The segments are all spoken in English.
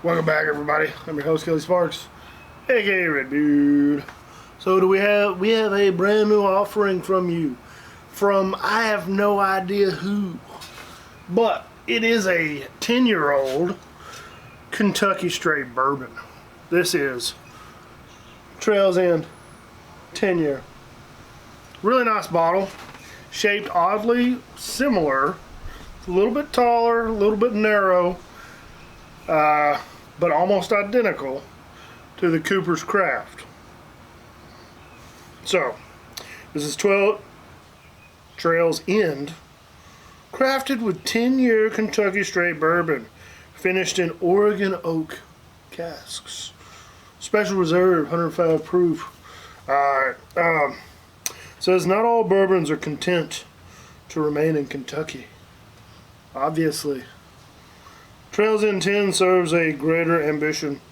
Welcome back, everybody. I'm your host, Kelly Sparks, aka Red Dude. So we have a brand new offering from you, from I have no idea who, but it is a 10-year-old Kentucky straight bourbon. This is Trails End 10-year. Really nice bottle, shaped oddly similar, a little bit taller, a little bit narrow. But almost identical to the Cooper's Craft. So, this is 12 Trails End, crafted with 10-year Kentucky straight bourbon, finished in Oregon oak casks. Special reserve, 105 proof. Says not all bourbons are content to remain in Kentucky. Obviously. Trails End 10 serves a greater ambition.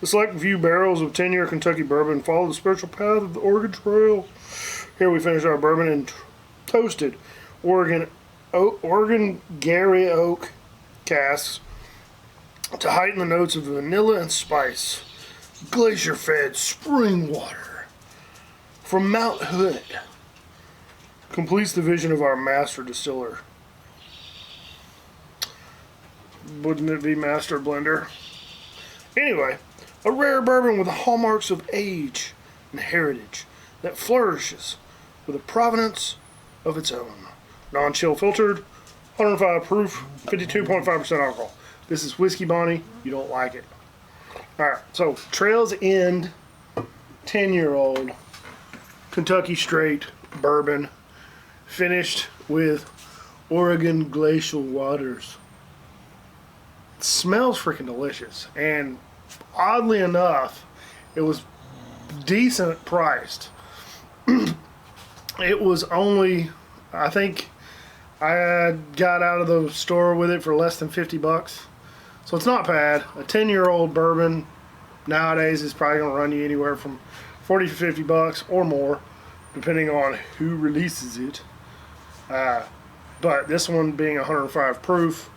The select few barrels of 10-year Kentucky bourbon follow the spiritual path of the Oregon Trail. Here we finish our bourbon in toasted Oregon Gary oak casks to heighten the notes of vanilla and spice. Glacier-fed spring water from Mount Hood completes the vision of our master distiller. Wouldn't it be Master Blender? Anyway, a rare bourbon with the hallmarks of age and heritage that flourishes with a provenance of its own. Non-chill filtered, 105 proof, 52.5% alcohol. This is Whiskey Bonnie. You don't like it. Alright, so Trails End 10-year-old Kentucky straight bourbon finished with Oregon glacial waters. Smells freaking delicious, and oddly enough, it was decent priced. It was only, I think I got out of the store with it for less than $50, so it's not bad. A 10-year-old bourbon nowadays is probably going to run you anywhere from $40 to $50 or more, depending on who releases it. But this one being 105 proof,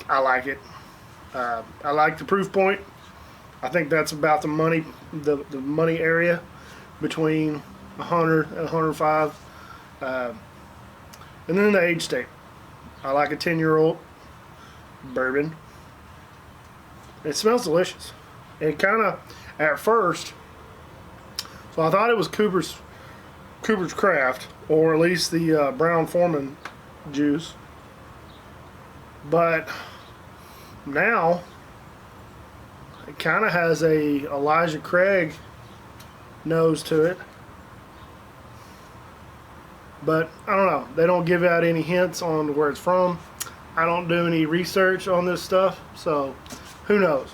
I like it. I like the proof point. I think that's about the money area between 100 and 105. And then the age state. I like a 10-year-old bourbon. It smells delicious. It kind of, at first, so I thought it was Cooper's Craft, or at least the Brown-Forman juice. But now it kind of has a Elijah Craig nose to it, but I don't know, they don't give out any hints on where it's from. I don't do any research on this stuff, so who knows.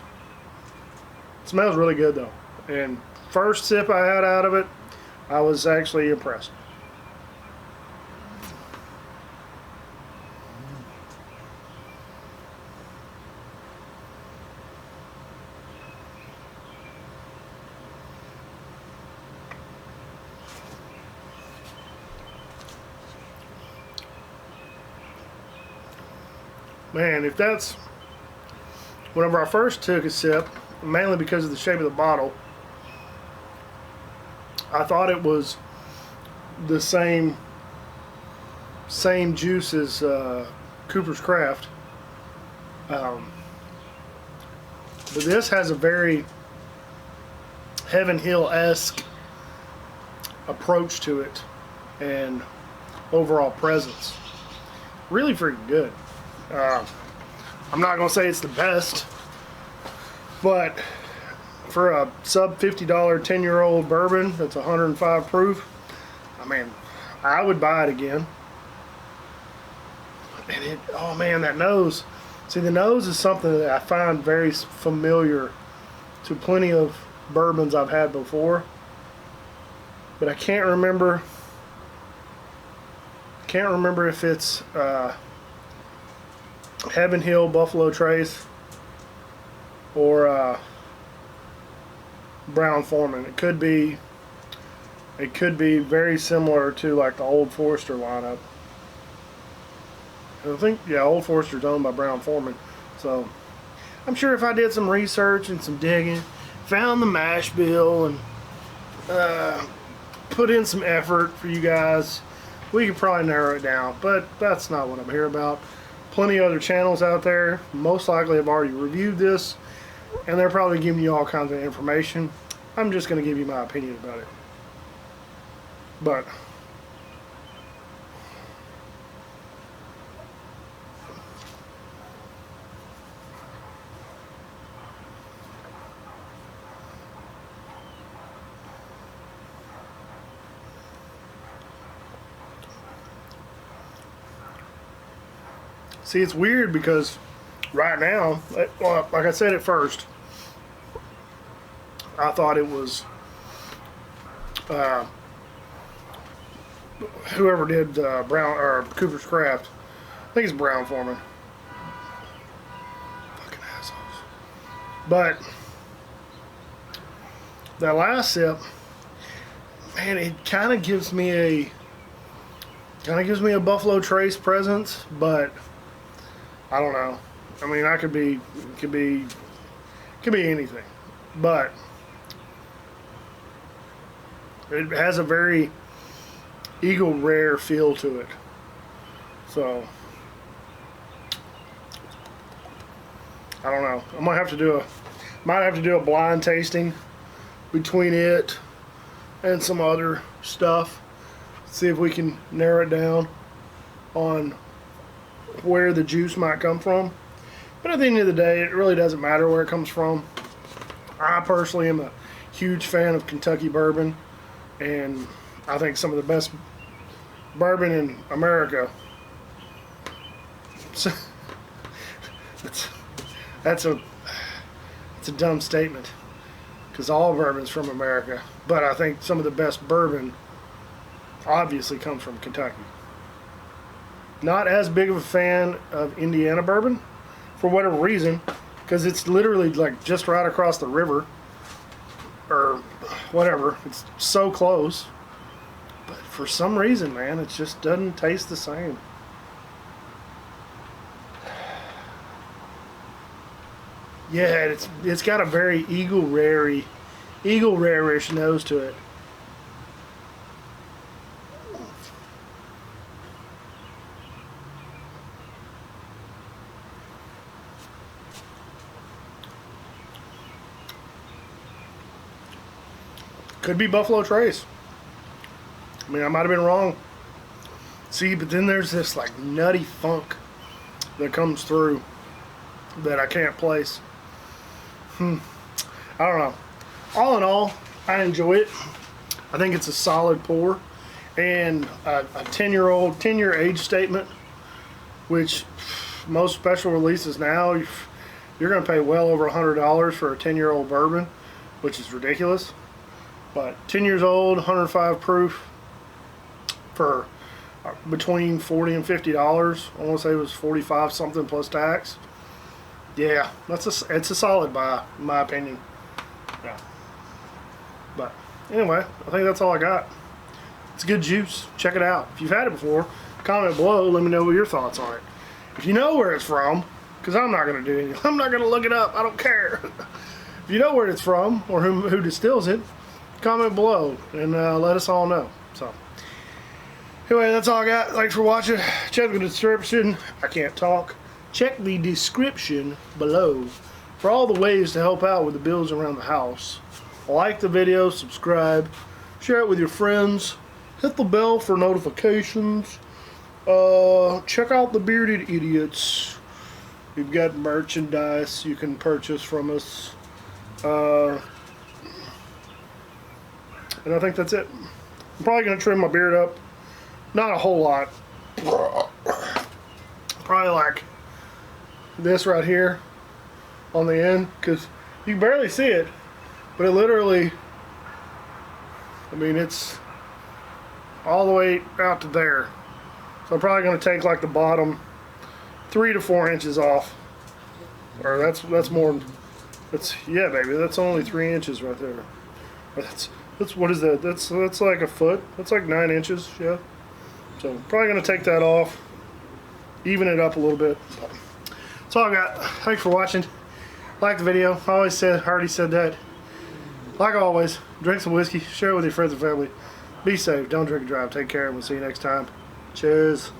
It smells really good though, and first sip I had out of it, I was actually impressed. Man, if that's, whenever I first took a sip, mainly because of the shape of the bottle, I thought it was the same juice as Cooper's Craft. But this has a very Heaven Hill-esque approach to it and overall presence. Really freaking good. I'm not going to say it's the best, but for a sub $50 10-year-old bourbon that's 105 proof, I mean, I would buy it again. And oh man, that nose. See, the nose is something that I find very familiar to plenty of bourbons I've had before, but I can't remember if it's Heaven Hill, Buffalo Trace, or Brown-Forman. It could be very similar to like the Old Forester lineup. I think, yeah, Old Forester's owned by Brown-Forman. So I'm sure if I did some research and some digging, found the mash bill and put in some effort for you guys, we could probably narrow it down. But that's not what I'm here about. Plenty of other channels out there most likely have already reviewed this, and they're probably giving you all kinds of information. I'm just going to give you my opinion about it. But see, it's weird because right now, well, like I said at first, I thought it was whoever did Brown or Cooper's Craft. I think it's Brown Foreman. Fucking assholes. But that last sip, man, it kind of gives me a Buffalo Trace presence, but I don't know. I mean, it could be anything, but it has a very Eagle Rare feel to it. So I don't know. I might have to do a blind tasting between it and some other stuff. See if we can narrow it down on where the juice might come from. But at the end of the day, it really doesn't matter where it comes from. I personally am a huge fan of Kentucky bourbon, and I think some of the best bourbon in America. So, that's a dumb statement, because all bourbon's from America. But I think some of the best bourbon obviously comes from Kentucky. Not as big of a fan of Indiana bourbon, for whatever reason, because it's literally like just right across the river, or whatever. It's so close. But for some reason, man, it just doesn't taste the same. Yeah, it's got a very Eagle Rare-ish nose to it. Could be Buffalo Trace. I mean, I might have been wrong. See, but then there's this like nutty funk that comes through that I can't place. I don't know. All in all, I enjoy it. I think it's a solid pour, and a 10-year age statement, which most special releases now, you're going to pay well over $100 for a 10-year-old bourbon, which is ridiculous. But 10 years old, 105 proof for between $40 and $50. I want to say it was 45 something plus tax. Yeah, it's a solid buy, in my opinion. Yeah. But anyway, I think that's all I got. It's good juice. Check it out. If you've had it before, comment below. Let me know what your thoughts on it. If you know where it's from, because I'm not going to do anything. I'm not going to look it up. I don't care. If you know where it's from or who distills it, comment below and let us all know. So anyway, that's all I got. Thanks for watching. Check the description. I can't talk. Check the description below for all the ways to help out with the bills around the house. Like the video, subscribe, share it with your friends, hit the bell for notifications. Check out the Bearded Idiots. We've got merchandise you can purchase from us. And I think that's it. I'm probably going to trim my beard up. Not a whole lot. Probably like this right here on the end, because you can barely see it, but it literally, I mean, it's all the way out to there. So I'm probably going to take like the bottom 3 to 4 inches off. Or that's more, yeah, baby, that's only 3 inches right there. That's what is that? That's like a foot. That's like 9 inches, yeah. So probably going to take that off, even it up a little bit. That's all I got. Thanks for watching. Like the video. I already said that. Like always, drink some whiskey, share it with your friends and family. Be safe, don't drink and drive. Take care, and we'll see you next time. Cheers.